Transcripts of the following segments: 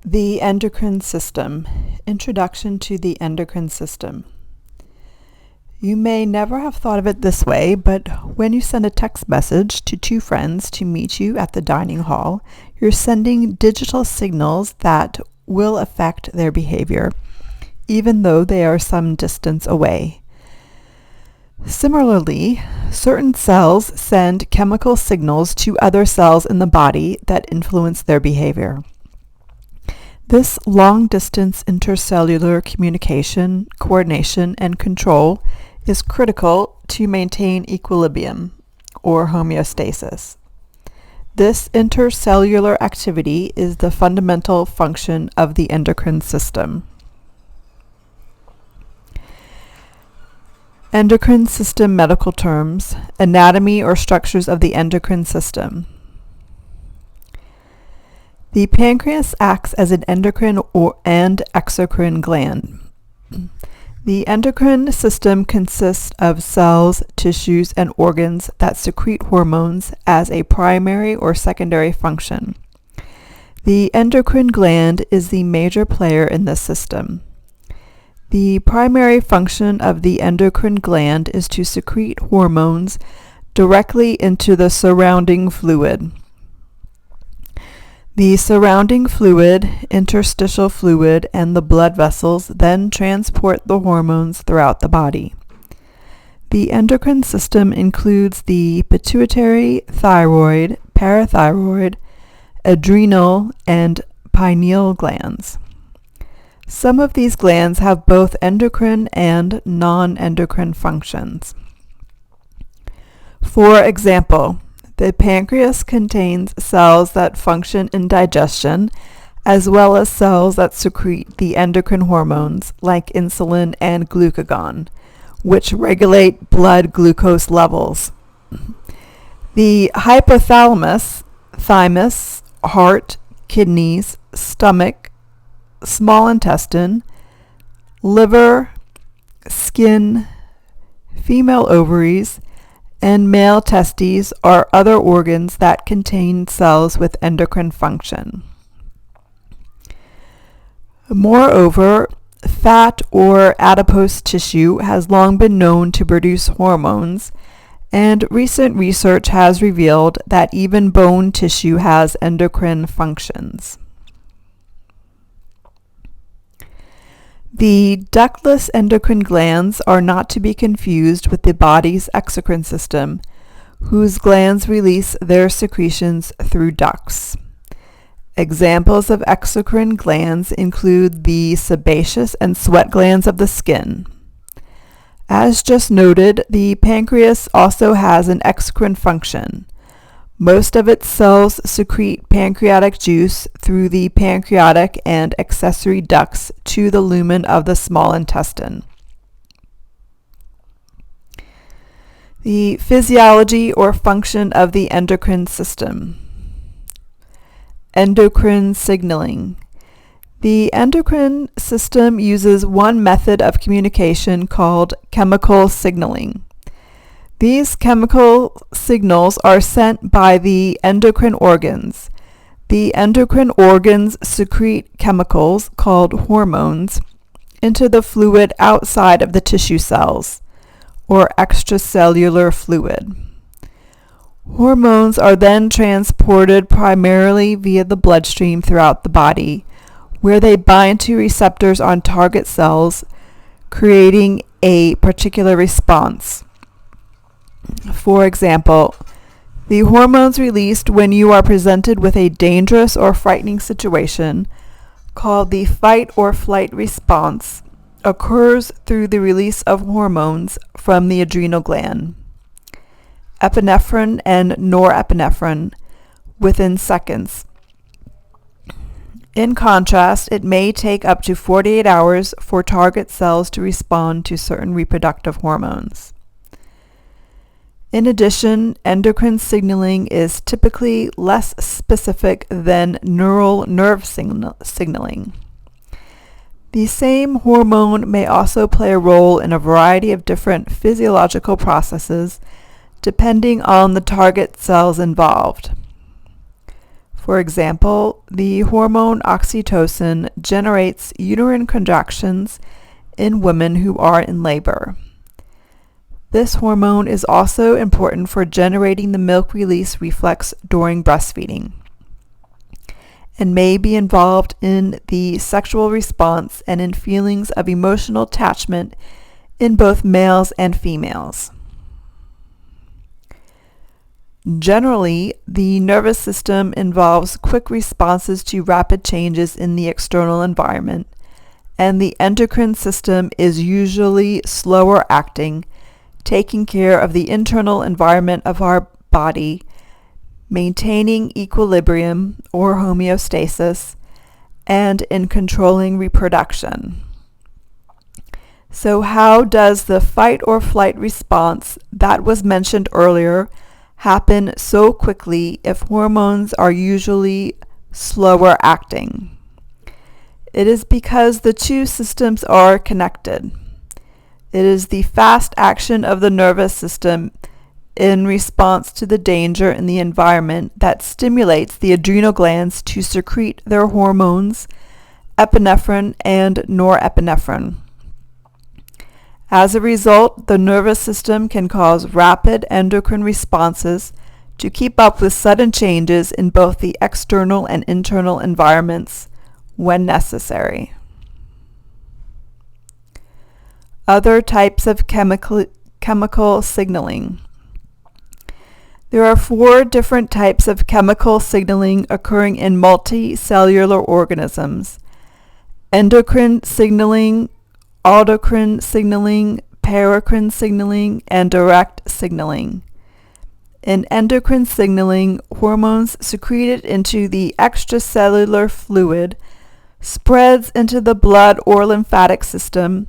The Endocrine System. Introduction to the Endocrine System. You may never have thought of it this way, but when you send a text message to two friends to meet you at the dining hall, you're sending digital signals that will affect their behavior, even though they are some distance away. Similarly, certain cells send chemical signals to other cells in the body that influence their behavior. This long-distance intercellular communication, coordination, and control is critical to maintain equilibrium, or homeostasis. This intercellular activity is the fundamental function of the endocrine system. Endocrine system medical terms: anatomy or structures of the endocrine system. The pancreas acts as an endocrine and exocrine gland. The endocrine system consists of cells, tissues, and organs that secrete hormones as a primary or secondary function. The endocrine gland is the major player in this system. The primary function of the endocrine gland is to secrete hormones directly into the surrounding fluid. The surrounding fluid, interstitial fluid, and the blood vessels then transport the hormones throughout the body. The endocrine system includes the pituitary, thyroid, parathyroid, adrenal, and pineal glands. Some of these glands have both endocrine and non-endocrine functions. For example, the pancreas contains cells that function in digestion, as well as cells that secrete the endocrine hormones like insulin and glucagon, which regulate blood glucose levels. The hypothalamus, thymus, heart, kidneys, stomach, small intestine, liver, skin, female ovaries, and male testes are other organs that contain cells with endocrine function. Moreover, fat or adipose tissue has long been known to produce hormones, and recent research has revealed that even bone tissue has endocrine functions. The ductless endocrine glands are not to be confused with the body's exocrine system, whose glands release their secretions through ducts. Examples of exocrine glands include the sebaceous and sweat glands of the skin. As just noted, the pancreas also has an exocrine function. Most of its cells secrete pancreatic juice through the pancreatic and accessory ducts to the lumen of the small intestine. The physiology or function of the endocrine system. Endocrine signaling. The endocrine system uses one method of communication called chemical signaling. These chemical signals are sent by the endocrine organs. The endocrine organs secrete chemicals, called hormones, into the fluid outside of the tissue cells, or extracellular fluid. Hormones are then transported primarily via the bloodstream throughout the body, where they bind to receptors on target cells, creating a particular response. For example, the hormones released when you are presented with a dangerous or frightening situation, called the fight or flight response, occurs through the release of hormones from the adrenal gland, epinephrine and norepinephrine, within seconds. In contrast, it may take up to 48 hours for target cells to respond to certain reproductive hormones. In addition, endocrine signaling is typically less specific than neural nerve signaling. The same hormone may also play a role in a variety of different physiological processes, depending on the target cells involved. For example, the hormone oxytocin generates uterine contractions in women who are in labor. This hormone is also important for generating the milk release reflex during breastfeeding and may be involved in the sexual response and in feelings of emotional attachment in both males and females. Generally, the nervous system involves quick responses to rapid changes in the external environment, and the endocrine system is usually slower acting, taking care of the internal environment of our body, maintaining equilibrium or homeostasis, and in controlling reproduction. So how does the fight or flight response that was mentioned earlier happen so quickly if hormones are usually slower acting? It is because the two systems are connected. It is the fast action of the nervous system in response to the danger in the environment that stimulates the adrenal glands to secrete their hormones, epinephrine and norepinephrine. As a result, the nervous system can cause rapid endocrine responses to keep up with sudden changes in both the external and internal environments when necessary. Other types of chemical signaling. There are 4 different types of chemical signaling occurring in multicellular organisms: endocrine signaling, autocrine signaling, paracrine signaling, and direct signaling. In endocrine signaling, hormones secreted into the extracellular fluid spreads into the blood or lymphatic system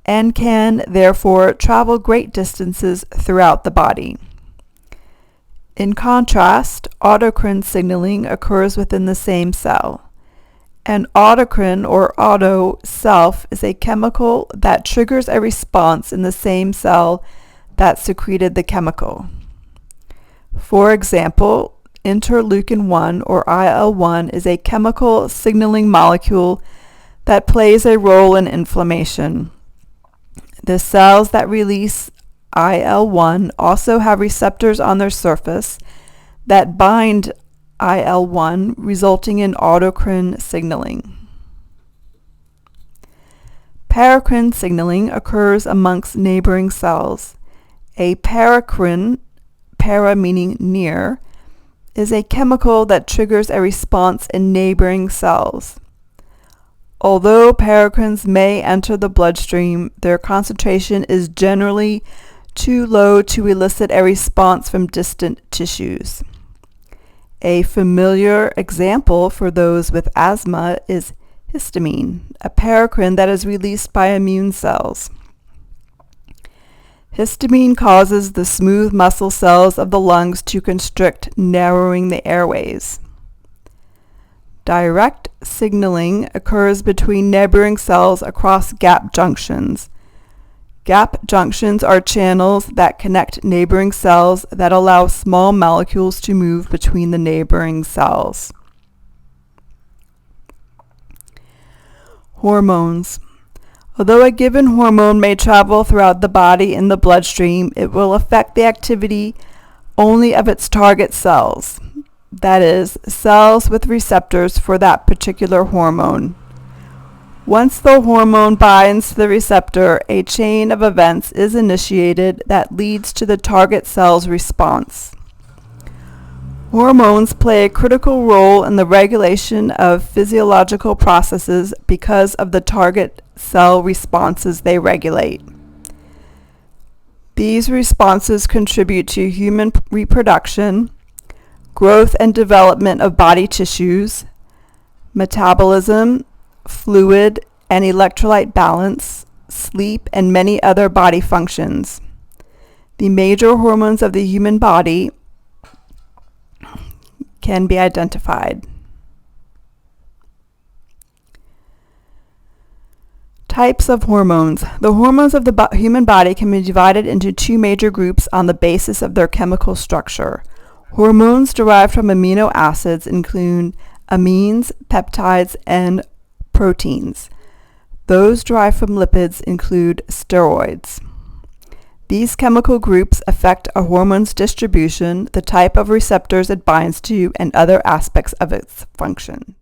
and can therefore travel great distances throughout the body. In contrast, autocrine signaling occurs within the same cell. An autocrine or auto self is a chemical that triggers a response in the same cell that secreted the chemical. For example, interleukin-1 or IL-1 is a chemical signaling molecule that plays a role in inflammation. The cells that release IL-1 also have receptors on their surface that bind IL-1, resulting in autocrine signaling. Paracrine signaling occurs amongst neighboring cells. A paracrine, para meaning near, is a chemical that triggers a response in neighboring cells. Although paracrines may enter the bloodstream, their concentration is generally too low to elicit a response from distant tissues. A familiar example for those with asthma is histamine, a paracrine that is released by immune cells. Histamine causes the smooth muscle cells of the lungs to constrict, narrowing the airways. Direct signaling occurs between neighboring cells across gap junctions. Gap junctions are channels that connect neighboring cells that allow small molecules to move between the neighboring cells. Hormones. Although a given hormone may travel throughout the body in the bloodstream, it will affect the activity only of its target cells, that is, cells with receptors for that particular hormone. Once the hormone binds to the receptor, a chain of events is initiated that leads to the target cell's response. Hormones play a critical role in the regulation of physiological processes because of the target cell responses they regulate. These responses contribute to human reproduction, growth and development of body tissues, metabolism, fluid and electrolyte balance, sleep, and many other body functions. The major hormones of the human body can be identified. Types of hormones. The hormones of the human body can be divided into 2 major groups on the basis of their chemical structure. Hormones derived from amino acids include amines, peptides, and proteins. Those derived from lipids include steroids. These chemical groups affect a hormone's distribution, the type of receptors it binds to, and other aspects of its function.